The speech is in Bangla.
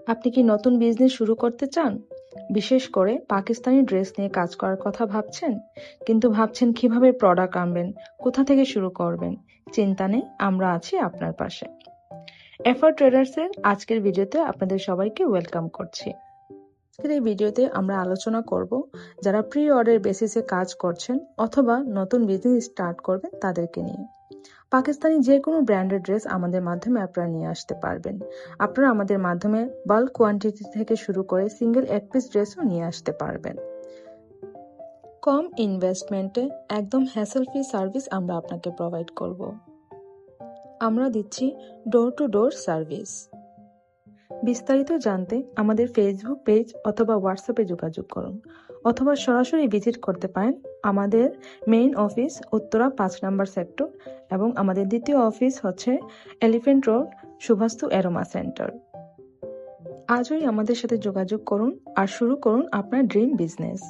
আপনি কি নতুন বিজনেস শুরু করতে চান? বিশেষ করে পাকিস্তানি ড্রেস নিয়ে কাজ করার কথা ভাবছেন, কিন্তু ভাবছেন কিভাবে প্রোডাক্ট আনবেন, কোথা থেকে শুরু করবেন? চিন্তা নেই, আমরা আছি আপনার পাশে। এফআর ট্রেডার্সের আজকের ভিডিওতে আপনাদের সবাইকে ওয়েলকাম করছি। আজকের এই ভিডিওতে আমরা আলোচনা করব যারা প্রি অর্ডার বেসিসে কাজ করছেন অথবা নতুন বিজনেস স্টার্ট করবেন তাদেরকে নিয়ে। পাকিস্তানি যে কোনো ব্র্যান্ডের ড্রেস আমাদের মাধ্যমে আপনারা নিয়ে আসতে পারবেন। আপনারা আমাদের মাধ্যমে বাল্ক কোয়ান্টিটি থেকে শুরু করে সিঙ্গেল এক পিস ড্রেসও নিয়ে আসতে পারবেন। কম ইনভেস্টমেন্টে একদম হ্যাসেল ফ্রি সার্ভিস আমরা আপনাকে প্রোভাইড করব। আমরা দিচ্ছি ডোর টু ডোর সার্ভিস। বিস্তারিত জানতে আমাদের ফেসবুক পেজ অথবা হোয়াটসঅ্যাপে যোগাযোগ করুন, অথবা সরাসরি ভিজিট করতে পারেন আমাদের মেইন অফিস উত্তরা 5 নম্বর সেক্টর, এবং আমাদের দ্বিতীয় অফিস হচ্ছে এলিফ্যান্ট রোড সুভাস্তু অ্যারোমা সেন্টার। আজই আমাদের সাথে যোগাযোগ করুন আর শুরু করুন আপনার ড্রিম বিজনেস।